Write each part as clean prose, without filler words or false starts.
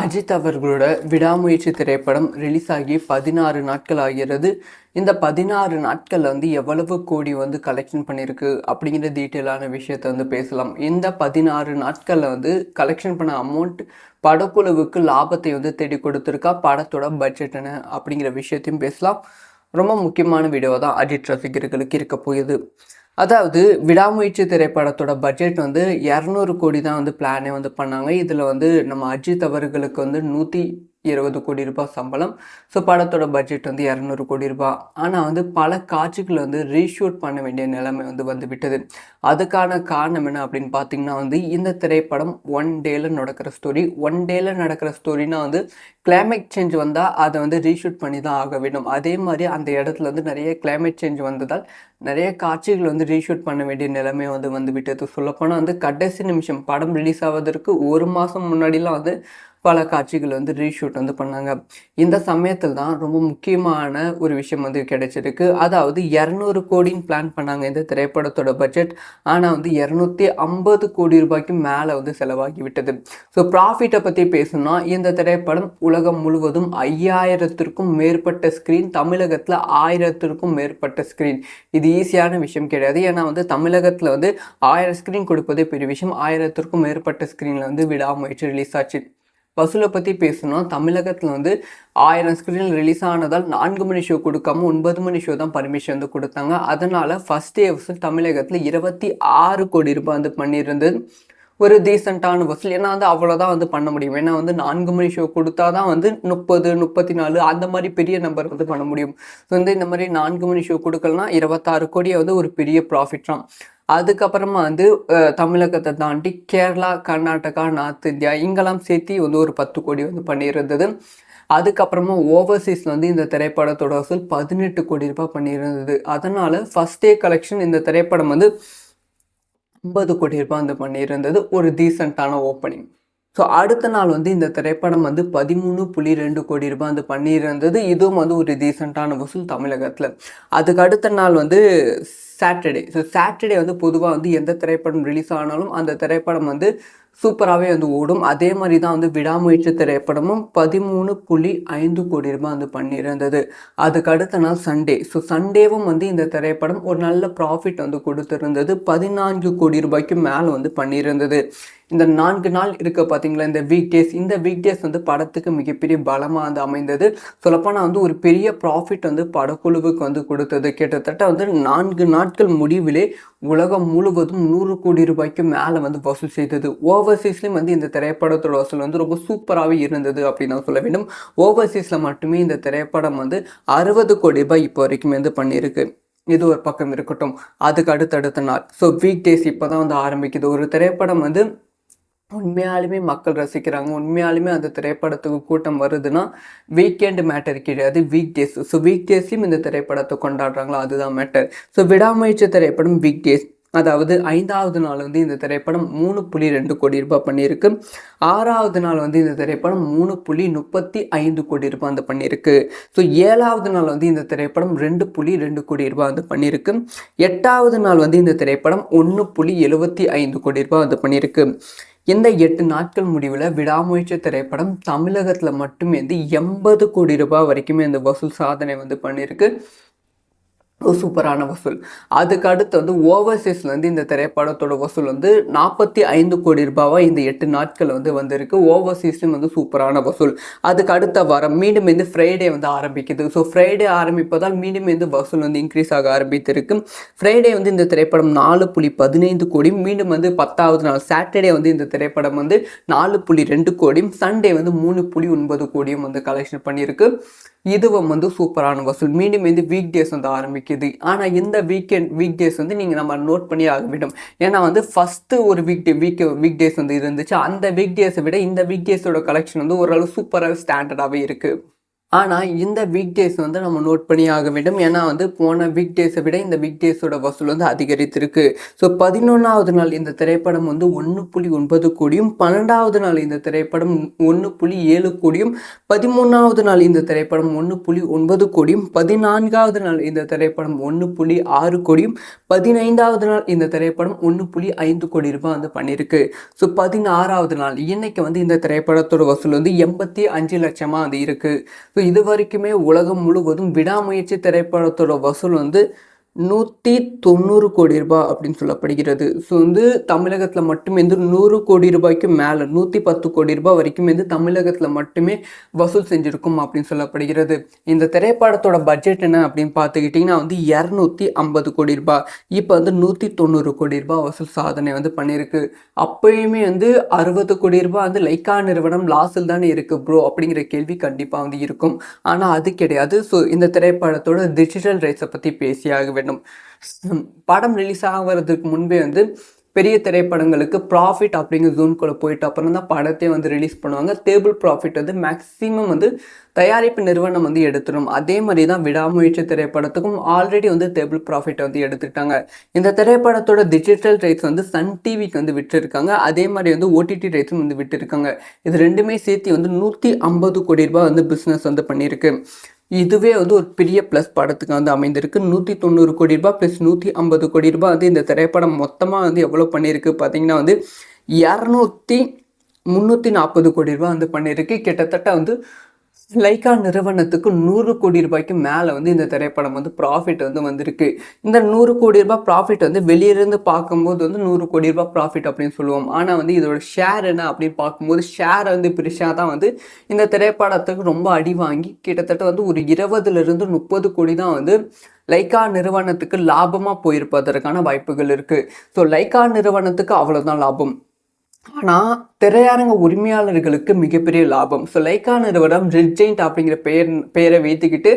அஜித் அவர்களோட விடாமுயற்சி திரைப்படம் ரிலீஸ் ஆகி 16 நாட்கள் ஆகிறது. இந்த 16 நாட்கள்ல எவ்வளவு கோடி கலெக்ஷன் பண்ணியிருக்கு அப்படிங்கிற டீட்டெயிலான விஷயத்த பேசலாம். இந்த 16 நாட்கள்ல கலெக்ஷன் பண்ண அமௌண்ட் படக்குழுவுக்கு லாபத்தை தேடி கொடுத்துருக்கா, படத்தோட பட்ஜெட் என்ன அப்படிங்கிற விஷயத்தையும் பேசலாம். ரொம்ப முக்கியமான வீடியோ தான் அஜித் ரசிகர்களுக்கு இருக்க போகுது. அதாவது விடாமுயற்சி திரைப்படத்தோட பட்ஜெட் 200 கோடி தான் பிளானே பண்ணாங்க. இதில் நம்ம அஜித் அவர்களுக்கு 120 கோடி ரூபாய் சம்பளம். ஸோ படத்தோட பட்ஜெட் 200 கோடி ரூபாய். ஆனால் பல காட்சிகள் ரீஷூட் பண்ண வேண்டிய நிலைமை வந்து விட்டது. அதுக்கான காரணம் என்ன அப்படின்னு பார்த்தீங்கன்னா இந்த திரைப்படம் 1 டேல நடக்கிற ஸ்டோரி. 1 டேல நடக்கிற ஸ்டோரினா கிளைமேட் சேஞ்ச் வந்தால் அதை ரீஷூட் பண்ணி தான் ஆக வேண்டும். அதே மாதிரி அந்த இடத்துல நிறைய கிளைமேட் சேஞ்ச் வந்ததால் நிறைய காட்சிகள் ரீஷூட் பண்ண வேண்டிய நிலைமை வந்து விட்டது. சொல்லப்போனால் கடைசி நிமிஷம் படம் ரிலீஸ் ஆவதற்கு 1 மாதம் முன்னாடிலாம் பல காட்சிகள் ரீஷூட் பண்ணாங்க. இந்த சமயத்தில் தான் ரொம்ப முக்கியமான ஒரு விஷயம் கிடைச்சிருக்கு. அதாவது 200 கோடின்னு பிளான் பண்ணாங்க இந்த திரைப்படத்தோட பட்ஜெட். ஆனால் 250 கோடி ரூபாய்க்கு மேலே செலவாகி விட்டது. ஸோ ப்ராஃபிட்டை பற்றி பேசணும்னா இந்த திரைப்படம் உலகம் முழுவதும் 5000த்திற்கும் மேற்பட்ட ஸ்க்ரீன், தமிழகத்தில் 1000த்திற்கும் மேற்பட்ட ஸ்க்ரீன். இது ஈஸியான விஷயம் கிடையாது. ஏன்னா தமிழகத்தில் 1000 ஸ்க்ரீன் கொடுப்பதே பெரிய விஷயம். 1000த்திற்கும் மேற்பட்ட ஸ்க்ரீனில் விடாமுயற்சி ரிலீஸ் ஆச்சு. வசூலை பற்றி பேசணும். தமிழகத்தில் 1000 ஸ்க்ரீனில் ரிலீஸ் ஆனதால் 4 மணி ஷோ கொடுக்காம 9 மணி ஷோ தான் பர்மிஷன் கொடுத்தாங்க. அதனால் ஃபஸ்ட் டே வசூல் தமிழகத்தில் 26 கோடி ரூபாய் பண்ணியிருந்தது. ஒரு டீசெண்டான வசூல். ஏன்னா அவ்வளோதான் பண்ண முடியும். ஏன்னா 4 மணி ஷோ கொடுத்தா தான் 30, 34 அந்த மாதிரி பெரிய நம்பர் பண்ண முடியும். ஸோ இந்த மாதிரி 4 மணி ஷோ கொடுக்கலனா 26 கோடியை ஒரு பெரிய ப்ராஃபிட் தான். அதுக்கப்புறமா தமிழகத்தை தாண்டி கேரளா, கர்நாடகா, நார்த் இந்தியா இங்கெல்லாம் சேர்த்து ஒரு 10 கோடி பண்ணியிருந்தது. அதுக்கப்புறமா ஓவர்சீஸில் இந்த திரைப்படத்தோட வசூல் 18 கோடி ரூபாய் பண்ணியிருந்தது. அதனால் ஃபஸ்ட் டே கலெக்ஷன் இந்த திரைப்படம் 50 கோடி ரூபாய் பண்ணியிருந்தது. ஒரு டீசெண்டான ஓப்பனிங். ஸோ அடுத்த நாள் இந்த திரைப்படம் 13.2 கோடி ரூபாய் பண்ணியிருந்தது. இதுவும் ஒரு டீசெண்டான வசூல் தமிழகத்தில். அதுக்கு அடுத்த நாள் சாட்டர்டே. ஸோ சாட்டர்டே பொதுவாக எந்த திரைப்படம் ரிலீஸ் ஆனாலும் அந்த திரைப்படம் சூப்பராகவே ஓடும். அதே மாதிரி தான் விடாமுயற்சி திரைப்படமும் 13.5 கோடி ரூபாய் பண்ணியிருந்தது. அதுக்கு அடுத்த நாள் சண்டே. ஸோ சண்டேவும் இந்த திரைப்படம் ஒரு நல்ல ப்ராஃபிட் கொடுத்துருந்தது. 14 கோடி ரூபாய்க்கு மேலே பண்ணியிருந்தது. இந்த 4 நாள் இருக்க பார்த்தீங்களா, இந்த வீக் டேஸ் படத்துக்கு மிகப்பெரிய பலமாக அமைந்தது. சொல்லப்போனால் ஒரு பெரிய ப்ராஃபிட் படக்குழுவுக்கு கொடுத்தது. கிட்டத்தட்ட 4 நாட்கள் முடிவிலே உலகம் முழுவதும் 100 கோடி ரூபாய்க்கு மேலே வசூல் செய்தது. ஓவர்சீஸ்லேயும் இந்த திரைப்படத்தோட வசூல் ரொம்ப சூப்பராகவே இருந்தது அப்படின்னு தான் சொல்ல வேண்டும். ஓவர்சீஸில் மட்டுமே இந்த திரைப்படம் 60 கோடி ரூபாய் இப்போ வரைக்கும் பண்ணியிருக்கு. இது ஒரு பக்கம் இருக்கட்டும். அதுக்கு அடுத்தடுத்த நாள். ஸோ வீக் டேஸ் இப்போ தான் ஆரம்பிக்குது. ஒரு திரைப்படம் உண்மையாலுமே மக்கள் ரசிக்கிறாங்க, உண்மையாலுமே அந்த திரைப்படத்துக்கு கூட்டம் வருதுன்னா வீக்கெண்ட் மேட்டர் கிடையாது, வீக் டேஸ். ஸோ வீக் டேஸ்லையும் இந்த திரைப்படத்தை கொண்டாடுறாங்களா, அதுதான் மேட்டர். ஸோ விடாமுயற்சி திரைப்படம் வீக் டேஸ், அதாவது 5வது நாள் இந்த திரைப்படம் 3.2 கோடி ரூபாய் பண்ணியிருக்கு. 6வது நாள் இந்த திரைப்படம் 3.35 கோடி ரூபாய் பண்ணியிருக்கு. ஸோ 7வது நாள் இந்த திரைப்படம் 2.2 கோடி ரூபாய் பண்ணியிருக்கு. 8வது நாள் இந்த திரைப்படம் 1.75 கோடி ரூபாய் பண்ணியிருக்கு. இந்த 8 நாட்கள் முடிவில் விடாமுயற்சி திரைப்படம் தமிழகத்தில் மட்டுமே 80 கோடி ரூபாய் வரைக்குமே இந்த வசூல் சாதனை பண்ணியிருக்கு. சூப்பரான வசூல். அதுக்கு அடுத்து ஓவர்சீஸில் இந்த திரைப்படத்தோட வசூல் 45 கோடி ரூபாவா இந்த 8 நாட்கள் வந்திருக்கு. ஓவர்சீஸ்லையும் சூப்பரான வசூல். அதுக்கு அடுத்த வாரம் மீண்டும் ஃப்ரைடே ஆரம்பிக்குது. ஸோ ஃப்ரைடே ஆரம்பிப்பதால் மீண்டும் வசூல் இன்க்ரீஸ் ஆக ஆரம்பித்திருக்கு. ஃப்ரைடே இந்த திரைப்படம் 4.15 கோடி, மீண்டும் 10வது நாள் சாட்டர்டே இந்த திரைப்படம் 4.2 கோடியும், சண்டே 3.9 கோடியும் கலெக்ஷன் பண்ணியிருக்கு. இதுவும் சூப்பரான வசூல். மீண்டும் வீக் டேஸ் ஆரம்பிக்குது. ஆனால் இந்த வீக் டேஸ் நீங்கள் நம்ம நோட் பண்ணி ஆக வேண்டும். ஏன்னா ஃபஸ்ட்டு ஒரு வீக் டேஸ் இருந்துச்சு. அந்த வீக் டேஸை விட இந்த வீக் டேஸோட கலெக்ஷன் ஓரளவு சூப்பராக ஸ்டாண்டர்டாகவே இருக்குது. ஆனால் இந்த வீக் டேஸ் வந்து நம்ம நோட் பண்ணி ஆக வேண்டும். ஏன்னா வந்து போன வீக் டேஸை விட இந்த வீக் டேஸோட வசூல் வந்து அதிகரித்திருக்கு. ஸோ 11வது நாள் இந்த திரைப்படம் வந்து 1.9 கோடியும், 12வது நாள் இந்த திரைப்படம் 1.7 கோடியும், 13வது நாள் இந்த திரைப்படம் 1.9 கோடியும், 14வது நாள் இந்த திரைப்படம் 1.6 கோடியும், 15வது நாள் இந்த திரைப்படம் 1.5 கோடி ரூபாய் வந்து பண்ணியிருக்கு. ஸோ 16வது நாள் இன்னைக்கு வந்து இந்த திரைப்படத்தோட வசூல் வந்து 85 லட்சமாக வந்து இருக்குது. ஸோ இது வரைக்குமே உலகம் முழுவதும் விடாமுயற்சி திரைப்படத்தோட வசூல் வந்து 190 கோடி ரூபாய் அப்படின்னு சொல்லப்படுகிறது. ஸோ வந்து தமிழகத்தில் மட்டுமே வந்து 100 கோடி ரூபாய்க்கு மேலே 110 கோடி ரூபாய் வரைக்கும் வந்து தமிழகத்தில் மட்டுமே வசூல் செஞ்சுருக்கும் அப்படின்னு சொல்லப்படுகிறது. இந்த திரைப்படத்தோட பட்ஜெட் என்ன அப்படின்னு பார்த்துக்கிட்டிங்கன்னா வந்து 250 கோடி ரூபாய், இப்போ வந்து 190 கோடி ரூபாய் வசூல் சாதனை வந்து பண்ணியிருக்கு. அப்பயுமே வந்து 60 கோடி ரூபாய் வந்து லைக்கா நிறுவனம் லாஸில் தானே இருக்குது ப்ரோ அப்படிங்கிற கேள்வி கண்டிப்பாக வந்து இருக்கும். ஆனால் அது கிடையாது. ஸோ இந்த திரைப்படத்தோட டிஜிட்டல் ரைட்ஸை பற்றி பேசியாக வேண்டும். படம் ரிலீஸ் ஆகிறதுக்கு முன்பே வந்து பெரிய திரைப்படங்களுக்கு ப்ராஃபிட் அப்படிங்கிற ஜோனுக்குள்ளே போயிட்டு அப்புறம் தான் படத்தை வந்து ரிலீஸ் பண்ணுவாங்க. டேபிள் ப்ராஃபிட் வந்து மேக்ஸிமம் வந்து தயாரிப்பு நிறுவனம் வந்து எடுத்துடும். அதே மாதிரி தான் விடாமுயற்சி திரைப்படத்துக்கும் ஆல்ரெடி வந்து டேபிள் ப்ராஃபிட் வந்து எடுத்துட்டாங்க. இந்த திரைப்படத்தோட டிஜிட்டல் ரைட்ஸ் வந்து சன் டிவிக்கு வந்து விட்டுருக்காங்க. அதே மாதிரி வந்து ஓடிடி ரைட்ஸும் வந்து விட்டுருக்காங்க. இது ரெண்டுமே சேர்த்து வந்து 150 கோடி ரூபாய் வந்து பிஸ்னஸ் வந்து பண்ணியிருக்கு. இதுவே வந்து ஒரு பெரிய ப்ளஸ் படத்துக்கு வந்து அமைந்திருக்கு. 190 கோடி ரூபாய் ப்ளஸ் 150 கோடி ரூபாய் வந்து இந்த திரைப்படம் மொத்தமாக வந்து எவ்வளோ பண்ணியிருக்கு பார்த்தீங்கன்னா வந்து 340 கோடி ரூபாய் வந்து பண்ணியிருக்கு. கிட்டத்தட்ட வந்து லைக்கா நிறுவனத்துக்கு 100 கோடி ரூபாய்க்கு மேலே வந்து இந்த திரைப்படம் வந்து ப்ராஃபிட் வந்து வந்திருக்கு. இந்த 100 கோடி ரூபாய் ப்ராஃபிட் வந்து வெளியிருந்து பார்க்கும்போது வந்து 100 கோடி ரூபாய் ப்ராஃபிட் அப்படின்னு சொல்லுவோம். ஆனால் வந்து இதோட ஷேர் என்ன அப்படின்னு பார்க்கும்போது ஷேர் வந்து பிரிஷா தான் வந்து இந்த திரைப்படத்துக்கு ரொம்ப அடி வாங்கி கிட்டத்தட்ட வந்து ஒரு 20லிருந்து 30 கோடி தான் வந்து லைக்கா நிறுவனத்துக்கு லாபமாக போயிருப்பதற்கான வாய்ப்புகள் இருக்குது. ஸோ லைக்கா நிறுவனத்துக்கு அவ்வளோதான் லாபம். ஆனால் திரையரங்க உரிமையாளர்களுக்கு மிகப்பெரிய லாபம். ஸோ லைக்கா நிறுவனம் ரெட் ஜெயிண்ட் அப்படிங்கிற பெயரை வைத்துக்கிட்டு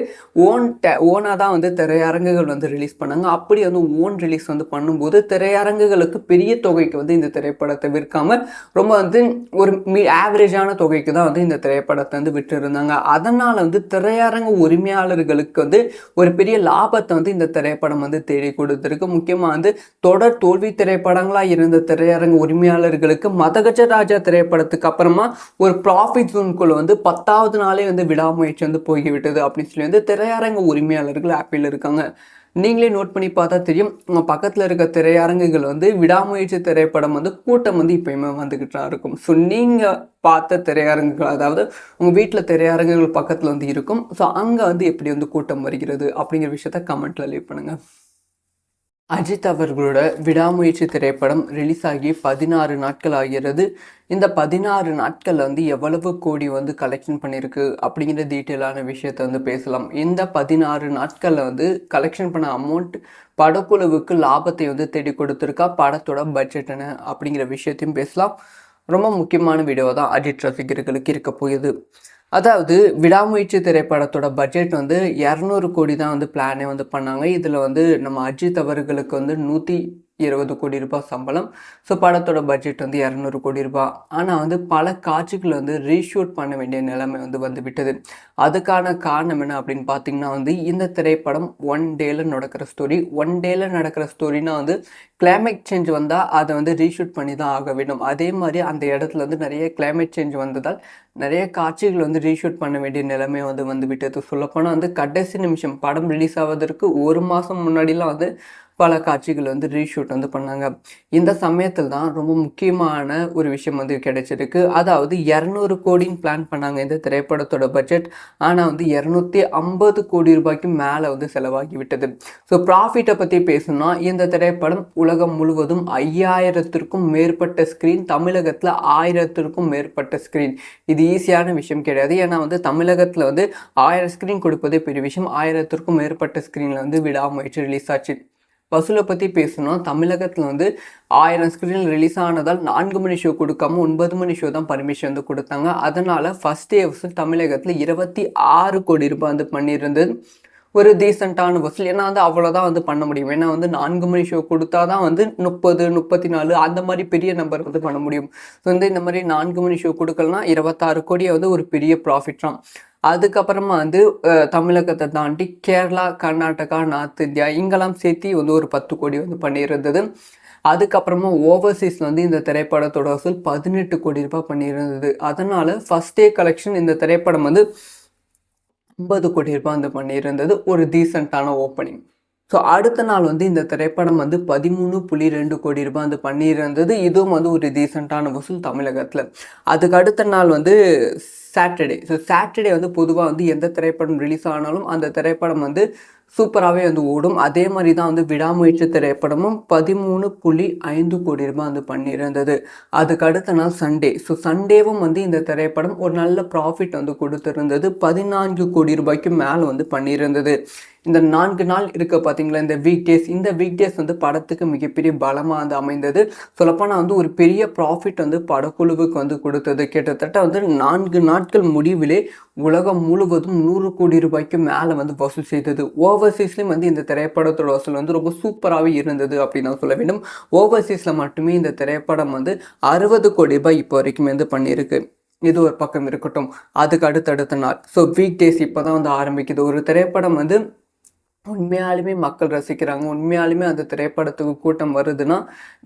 ஓனாக தான் வந்து திரையரங்குகள் வந்து ரிலீஸ் பண்ணாங்க. அப்படி வந்து ஓன் ரிலீஸ் வந்து பண்ணும்போது திரையரங்குகளுக்கு பெரிய தொகைக்கு வந்து இந்த திரைப்படத்தை விற்காமல் ரொம்ப வந்து ஒரு ஆவரேஜான தொகைக்கு தான் வந்து இந்த திரைப்படத்தை வந்து விட்டு இருந்தாங்க. அதனால் வந்து திரையரங்க உரிமையாளர்களுக்கு வந்து ஒரு பெரிய லாபத்தை வந்து இந்த திரைப்படம் வந்து தேடி கொடுத்துருக்கு. முக்கியமாக வந்து தொடர் தோல்வி திரைப்படங்களாக இருந்த திரையரங்க உரிமையாளர்களுக்கு மதகஜராஜா திரைப்படத்துக்கு அப்புறமா ஒரு ப்ராஃபிட் ஜோனுக்குள்ள வந்து 10வது நாளே வந்து விடாமுயற்சி வந்து போய்விட்டது அப்படின்னு சொல்லி வந்து திரையரங்க உரிமையாளர்கள் ஆப்பிள் இருக்காங்க. நீங்களே நோட் பண்ணி பார்த்தா தெரியும், உங்கள் பக்கத்தில் இருக்க திரையரங்குகள் வந்து விடாமுயற்சி திரைப்படம் வந்து கூட்டம் வந்து இப்போயுமே வந்துக்கிட்டு தான் இருக்கும். ஸோ நீங்கள் பார்த்த திரையரங்குகள், அதாவது உங்கள் வீட்டில் திரையரங்குகள் பக்கத்தில் வந்து இருக்கும். ஸோ அங்கே வந்து எப்படி வந்து கூட்டம் வருகிறது அப்படிங்கிற விஷயத்த கமெண்ட்டில் லீவ் பண்ணுங்கள். அஜித் அவர்களோட விடாமுயற்சி திரைப்படம் ரிலீஸ் ஆகி 16 நாட்கள் ஆகிறது. இந்த 16 நாட்களில் வந்து எவ்வளவு கோடி வந்து கலெக்ஷன் பண்ணியிருக்கு அப்படிங்கிற டீட்டெயிலான விஷயத்தை வந்து பேசலாம். இந்த 16 நாட்களில் வந்து கலெக்ஷன் பண்ண அமௌண்ட் படக்குழுவுக்கு லாபத்தை வந்து தேடி கொடுத்துருக்கா, படத்தோட பட்ஜெட் என்ன அப்படிங்கிற விஷயத்தையும் பேசலாம். ரொம்ப முக்கியமான வீடியோ தான் அஜித் ரசிகர்களுக்கு இருக்க போகுது. அதாவது விடாமுயற்சி திரைப்படத்தோட பட்ஜெட் வந்து 200 கோடி தான் வந்து பிளானே வந்து பண்ணாங்க. இதில் வந்து நம்ம அஜித் அவர்களுக்கு வந்து 120 கோடி ரூபாய் சம்பளம். ஸோ படத்தோட பட்ஜெட் வந்து 200 கோடி ரூபாய். ஆனால் வந்து பல காட்சிகள் வந்து ரீஷூட் பண்ண வேண்டிய நிலைமை வந்து விட்டது. அதுக்கான காரணம் என்ன அப்படின்னு பார்த்தீங்கன்னா வந்து இந்த திரைப்படம் 1 டேல நடக்கிற ஸ்டோரி. 1 டேல நடக்கிற ஸ்டோரினா வந்து கிளைமேட் சேஞ்ச் வந்தால் அதை வந்து ரீஷூட் பண்ணி தான் ஆக வேண்டும். அதே மாதிரி அந்த இடத்துல வந்து நிறைய கிளைமேட் சேஞ்ச் வந்ததால் நிறைய காட்சிகள் வந்து ரீஷூட் பண்ண வேண்டிய நிலைமை வந்து விட்டது. சொல்லப்போனால் வந்து கடைசி நிமிஷம் படம் ரிலீஸ் ஆவதற்கு 1 மாதம் முன்னாடிலாம் வந்து பல காட்சிகள் வந்து ரீஷூட் வந்து பண்ணாங்க. இந்த சமயத்தில் தான் ரொம்ப முக்கியமான ஒரு விஷயம் வந்து கிடைச்சிருக்கு. அதாவது 200 கோடின்னு பிளான் பண்ணாங்க இந்த திரைப்படத்தோட பட்ஜெட். ஆனால் வந்து 250 கோடி ரூபாய்க்கு மேலே வந்து செலவாகி விட்டது. ஸோ ப்ராஃபிட்டை பற்றி பேசணும்னா இந்த திரைப்படம் உலகம் முழுவதும் 5000த்திற்கும் மேற்பட்ட ஸ்க்ரீன், தமிழகத்தில் 1000த்திற்கும் மேற்பட்ட ஸ்க்ரீன். இது ஈஸியான விஷயம் கிடையாது. ஏன்னா வந்து தமிழகத்தில் வந்து 1000 ஸ்க்ரீன் கொடுப்பதே பெரிய விஷயம். 1000த்திற்கும் மேற்பட்ட ஸ்க்ரீனில் வந்து விடாமுயற்சி ரிலீஸ் ஆச்சு. வசூலை பற்றி பேசணும்னா தமிழகத்தில் வந்து 1000 ஸ்க்ரீனில் ரிலீஸ் ஆனதால் 4 மணி ஷோ கொடுக்காம 9 மணி ஷோ தான் பர்மிஷன் வந்து கொடுத்தாங்க. அதனால் ஃபஸ்ட் டே வசூல் தமிழகத்தில் 26 கோடி ரூபாய் வந்து பண்ணியிருந்தது. ஒரு டீசெண்டான வசூல். ஏன்னா வந்து அவ்வளோதான் வந்து பண்ண முடியும். ஏன்னா வந்து 4 மணி ஷோ கொடுத்தா தான் வந்து 30, 34 அந்த மாதிரி பெரிய நம்பர் வந்து பண்ண முடியும். ஸோ வந்து இந்த மாதிரி 4 மணி ஷோ கொடுக்கலனா 26 கோடியை வந்து ஒரு பெரிய ப்ராஃபிட் தான். அதுக்கப்புறமா வந்து தமிழகத்தை தாண்டி கேரளா, கர்நாடகா, நார்த் இந்தியா இங்கெல்லாம் சேர்த்து வந்து ஒரு 10 கோடி வந்து பண்ணியிருந்தது. அதுக்கப்புறமா ஓவர்சீஸில் வந்து இந்த திரைப்படத்தோட வசூல் 18 கோடி ரூபாய் பண்ணியிருந்தது. அதனால் ஃபஸ்ட் டே கலெக்ஷன் இந்த திரைப்படம் வந்து 50 கோடி ரூபாய் வந்து பண்ணியிருந்தது. ஒரு டீசெண்டான ஓப்பனிங். ஸோ அடுத்த நாள் வந்து இந்த திரைப்படம் வந்து 13.2 கோடி ரூபாய் வந்து பண்ணியிருந்தது. இதுவும் வந்து ஒரு டீசெண்டான வசூல் தமிழகத்தில். அதுக்கு அடுத்த நாள் வந்து சாட்டர்டே. ஸோ சாட்டர்டே வந்து பொதுவாக வந்து எந்த திரைப்படம் ரிலீஸ் ஆனாலும் அந்த திரைப்படம் வந்து சூப்பராகவே வந்து ஓடும். அதே மாதிரி தான் வந்து விடாமுயற்சி திரைப்படமும் 13.5 கோடி ரூபாய் வந்து பண்ணியிருந்தது. அதுக்கு அடுத்த நாள் சண்டே. ஸோ சண்டேவும் வந்து இந்த திரைப்படம் ஒரு நல்ல ப்ராஃபிட் வந்து கொடுத்துருந்தது. 14 கோடி ரூபாய்க்கு மேலே வந்து பண்ணியிருந்தது. இந்த 4 நாள் இருக்க பார்த்தீங்களா, இந்த வீக் டேஸ் வந்து படத்துக்கு மிகப்பெரிய பலமாக வந்து அமைந்தது. சொல்லப்போனால் வந்து ஒரு பெரிய ப்ராஃபிட் வந்து படக்குழுவுக்கு வந்து கொடுத்தது. கிட்டத்தட்ட வந்து 4 நாட்கள் முடிவிலே உலகம் முழுவதும் 100 கோடி ரூபாய்க்கு மேலே வந்து வசூல் செய்தது. ஓவர்சீஸ்லேயும் வந்து இந்த திரைப்படத்தோட வசூல் வந்து ரொம்ப சூப்பராகவே இருந்தது அப்படின்னு நான் சொல்ல வேண்டும். ஓவர்சீஸில் மட்டுமே இந்த திரைப்படம் வந்து 60 கோடி ரூபாய் இப்போ வரைக்கும் வந்து பண்ணியிருக்கு. இது ஒரு பக்கம் இருக்கட்டும். அதுக்கு அடுத்தடுத்த நாள். ஸோ வீக் டேஸ் இப்போ தான் வந்து ஆரம்பிக்குது. ஒரு திரைப்படம் வந்து உண்மையாலுமே மக்கள் ரசிக்கிறாங்க, உண்மையாலுமே அந்த திரைப்படத்துக்கு கூட்டம் வருதுன்னா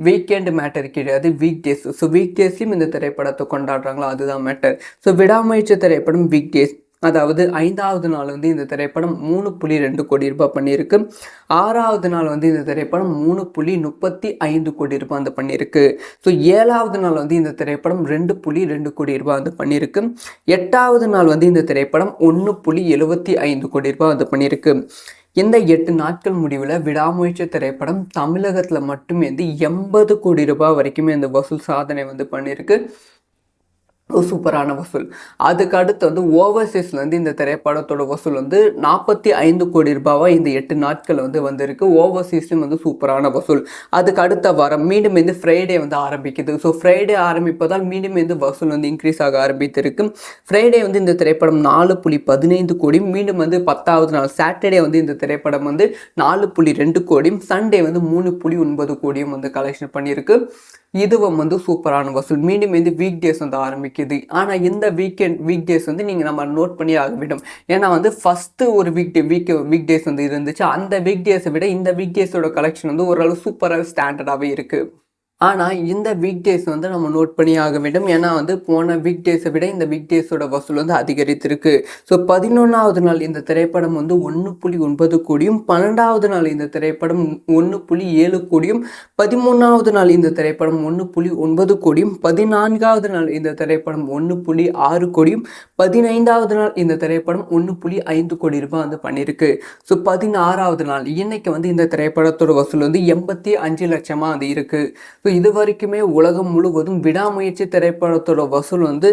வீக்கெண்ட் மேட்டர் கிடையாது, வீக் டேஸ். ஸோ வீக் டேஸ்லையும் இந்த திரைப்படத்தை கொண்டாடுறாங்களா, அதுதான் மேட்டர். ஸோ விடாமுயற்சி திரைப்படம் வீக் டேஸ், அதாவது 5வது நாள் வந்து இந்த திரைப்படம் 3.2 கோடி ரூபாய் பண்ணியிருக்கு. 6வது நாள் வந்து இந்த திரைப்படம் 3.35 கோடி ரூபாய் வந்து பண்ணியிருக்கு. ஸோ 7வது நாள் வந்து இந்த திரைப்படம் 2.2 கோடி ரூபாய் வந்து பண்ணியிருக்கு. 8வது நாள் வந்து இந்த திரைப்படம் 1.75 கோடி ரூபாய் வந்து பண்ணியிருக்கு. இந்த 8 நாட்கள் முடிவில் விடாமுயற்சி திரைப்படம் தமிழகத்தில் மட்டுமே வந்து 80 கோடி ரூபாய் வரைக்குமே இந்த வசூல் சாதனை வந்து பண்ணியிருக்கு. சூப்பரான வசூல். அதுக்கு அடுத்து வந்து ஓவர்சீஸில் வந்து இந்த திரைப்படத்தோட வசூல் வந்து 45 கோடி ரூபாவாக இந்த 8 நாட்கள் வந்து வந்திருக்கு. ஓவர்சீஸ்லையும் வந்து சூப்பரான வசூல். அதுக்கு அடுத்த வாரம் மீண்டும் வந்து ஃப்ரைடே வந்து ஆரம்பிக்குது. ஸோ ஃப்ரைடே ஆரம்பிப்பதால் மீண்டும் வந்து வசூல் வந்து இன்க்ரீஸ் ஆக ஆரம்பித்திருக்கு. ஃப்ரைடே வந்து இந்த திரைப்படம் 4.15 கோடி, மீண்டும் வந்து 10வது நாள் சாட்டர்டே வந்து இந்த திரைப்படம் வந்து 4.2 கோடியும், சண்டே வந்து 3.9 கோடியும் வந்து கலெக்ஷன் பண்ணியிருக்கு. இதுவும் வந்து சூப்பரான வசூல். மீண்டும் வந்து வீக் டேஸ் வந்து ஆரம்பிக்குது. ஆனால் இந்த வீக் டேஸ் வந்து நீங்கள் நம்ம நோட் பண்ணி ஆக வேண்டும். ஏன்னா வந்து ஃபஸ்ட்டு ஒரு வீக் டேஸ் வந்து இருந்துச்சு. அந்த வீக் டேஸை விட இந்த வீக் டேஸோட கலெக்ஷன் வந்து ஓரளவு சூப்பராக ஸ்டாண்டர்டாகவே இருக்குது. ஆனால் இந்த வீக் டேஸ் வந்து நம்ம நோட் பண்ணி ஆக வேண்டும். ஏன்னா வந்து போன வீக் டேஸை விட இந்த வீக் டேஸோட வசூல் வந்து அதிகரித்திருக்கு. ஸோ 11வது நாள் இந்த திரைப்படம் வந்து 1.9 கோடியும், 12வது நாள் இந்த திரைப்படம் 1.7 கோடியும், 13வது நாள் இந்த திரைப்படம் 1.9 கோடியும், 14வது நாள் இந்த திரைப்படம் 1.6 கோடியும், 15வது நாள் இந்த திரைப்படம் 1.5 கோடி ரூபாய் வந்து பண்ணியிருக்கு. ஸோ 16வது நாள் இன்னைக்கு வந்து இந்த திரைப்படத்தோட வசூல் வந்து 85 லட்சமாக வந்து இருக்குது. ஸோ இது வரைக்குமே உலகம் முழுவதும் விடாமுயற்சி திரைப்படத்தோட வசூல் வந்து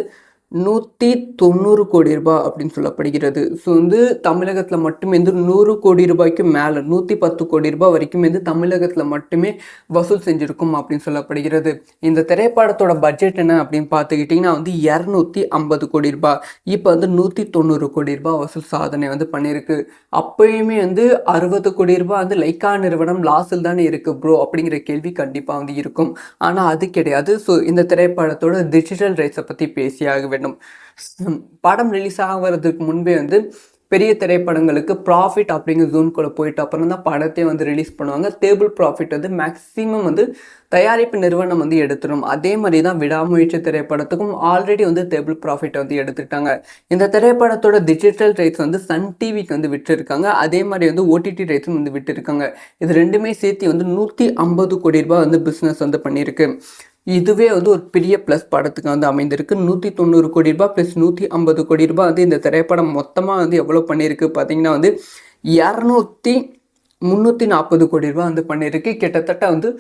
190 கோடி ரூபாய் அப்படின்னு சொல்லப்படுகிறது. ஸோ வந்து தமிழகத்தில் மட்டுமே வந்து 100 கோடி ரூபாய்க்கு மேலே 110 கோடி ரூபாய் வரைக்கும் வந்து தமிழகத்தில் மட்டுமே வசூல் செஞ்சுருக்கும் அப்படின்னு சொல்லப்படுகிறது. இந்த திரைப்படத்தோட பட்ஜெட் என்ன அப்படின்னு பார்த்துக்கிட்டிங்கன்னா வந்து 250 கோடி ரூபாய், இப்போ வந்து 190 கோடி ரூபாய் வசூல் சாதனை வந்து பண்ணியிருக்கு. அப்போயுமே வந்து 60 கோடி ரூபாய் வந்து லைக்கா நிறுவனம் லாஸில் தானே இருக்குது ப்ரோ அப்படிங்கிற கேள்வி கண்டிப்பாக வந்து இருக்கும். ஆனால் அது கிடையாது. ஸோ இந்த திரைப்படத்தோட டிஜிட்டல் ரைட்ஸை பற்றி பேசியாக வேண்டும். படம் ரிலீஸ் ஆகிறதுக்கு முன்பே வந்து பெரிய திரைப்படங்களுக்கு ப்ராஃபிட் அப்படிங்கிற ஜோனுக்குள்ளே போயிட்டு அப்புறம் தான் படத்தை வந்து ரிலீஸ் பண்ணுவாங்க. டேபிள் ப்ராஃபிட் வந்து மேக்ஸிமம் வந்து தயாரிப்பு நிறுவனம் வந்து எடுத்துடும். அதே மாதிரி தான் விடாமுயற்சி திரைப்படத்துக்கும் ஆல்ரெடி வந்து டேபிள் ப்ராஃபிட் வந்து எடுத்துட்டாங்க. இந்த திரைப்படத்தோட டிஜிட்டல் ரைட்ஸ் வந்து சன் டிவிக்கு வந்து விட்டுருக்காங்க. அதே மாதிரி வந்து ஓடிடி ரைட்ஸும் வந்து விட்டுருக்காங்க. இது ரெண்டுமே சேர்த்து வந்து 150 கோடி ரூபாய் வந்து பிஸ்னஸ் வந்து பண்ணியிருக்கு. இதுவே வந்து ஒரு பெரிய ப்ளஸ் படத்துக்கு வந்து அமைந்திருக்கு. 190 கோடி ரூபாய் ப்ளஸ் 150 கோடி ரூபாய் வந்து இந்த திரைப்படம் மொத்தமாக வந்து எவ்வளோ பண்ணியிருக்கு பார்த்தீங்கன்னா வந்து 340 கோடி ரூபாய் வந்து பண்ணியிருக்கு. கிட்டத்தட்ட வந்து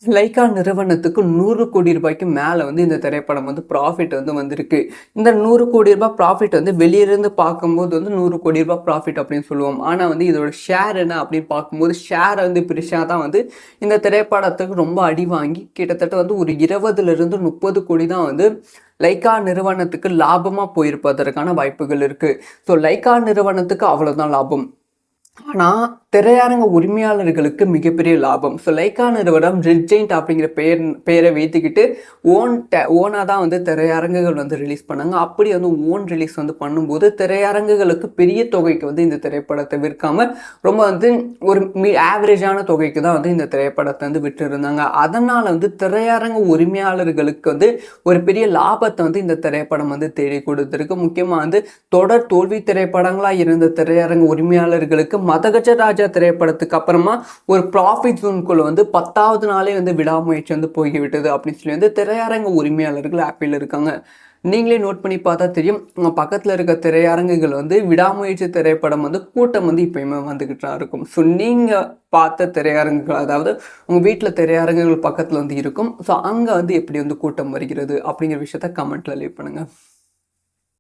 லைக்கா நிறுவனத்துக்கு 100 கோடி ரூபாய்க்கு மேலே வந்து இந்த திரைப்படம் வந்து ப்ராஃபிட் வந்து வந்திருக்கு. இந்த 100 கோடி ரூபாய் ப்ராஃபிட் வந்து வெளியிருந்து பார்க்கும்போது வந்து 100 கோடி ரூபாய் ப்ராஃபிட் அப்படின்னு சொல்லுவோம். ஆனால் வந்து இதோட ஷேர் என்ன அப்படின்னு பார்க்கும்போது ஷேர் வந்து பிரிஷா தான் வந்து இந்த திரைப்படத்துக்கு ரொம்ப அடி வாங்கி கிட்டத்தட்ட வந்து ஒரு 20லிருந்து 30 கோடி தான் வந்து லைக்கா நிறுவனத்துக்கு லாபமாக போயிருப்பதற்கான வாய்ப்புகள் இருக்குது. ஸோ லைக்கா நிறுவனத்துக்கு அவ்வளோதான் லாபம். ஆனால் திரையரங்க உரிமையாளர்களுக்கு மிகப்பெரிய லாபம். ஸோ லைக்கா நிறுவனம் ரெட் ஜெயண்ட் அப்படிங்கிற பெயரை வைத்துக்கிட்டு ஓனாக தான் வந்து திரையரங்குகள் வந்து ரிலீஸ் பண்ணாங்க. அப்படி வந்து ஓன் ரிலீஸ் வந்து பண்ணும்போது திரையரங்குகளுக்கு பெரிய தொகைக்கு வந்து இந்த திரைப்படத்தை விற்காமல் ரொம்ப வந்து ஒரு ஆவரேஜான தொகைக்கு தான் வந்து இந்த திரைப்படத்தை வந்து விட்டு இருந்தாங்க. அதனால் வந்து திரையரங்க உரிமையாளர்களுக்கு வந்து ஒரு பெரிய லாபத்தை வந்து இந்த திரைப்படம் வந்து தேடி கொடுத்துருக்கு. முக்கியமாக வந்து தொடர் தோல்வி திரைப்படங்களாக இருந்த திரையரங்க உரிமையாளர்களுக்கு மதகஜராஜா திரைப்படத்துக்கு அப்புறமா ஒரு ப்ராஃபிட் ஜோனுக்குள்ள வந்து 10வது நாளே வந்து விடாமுயற்சி வந்து போய்விட்டது அப்படின்னு சொல்லி வந்து திரையரங்க உரிமையாளர்கள் ஆப்பிள் இருக்காங்க. நீங்களே நோட் பண்ணி பார்த்தா தெரியும், உங்கள் பக்கத்தில் இருக்க திரையரங்குகள் வந்து விடாமுயற்சி திரைப்படம் வந்து கூட்டம் வந்து இப்பயுமே வந்துக்கிட்டு தான் இருக்கும். ஸோ நீங்கள் பார்த்த திரையரங்குகள், அதாவது உங்கள் வீட்டில் திரையரங்குகள் பக்கத்தில் வந்து இருக்கும். ஸோ அங்கே வந்து எப்படி வந்து கூட்டம் வருகிறது அப்படிங்கிற விஷயத்த கமெண்ட்டில் லீவ் பண்ணுங்கள்.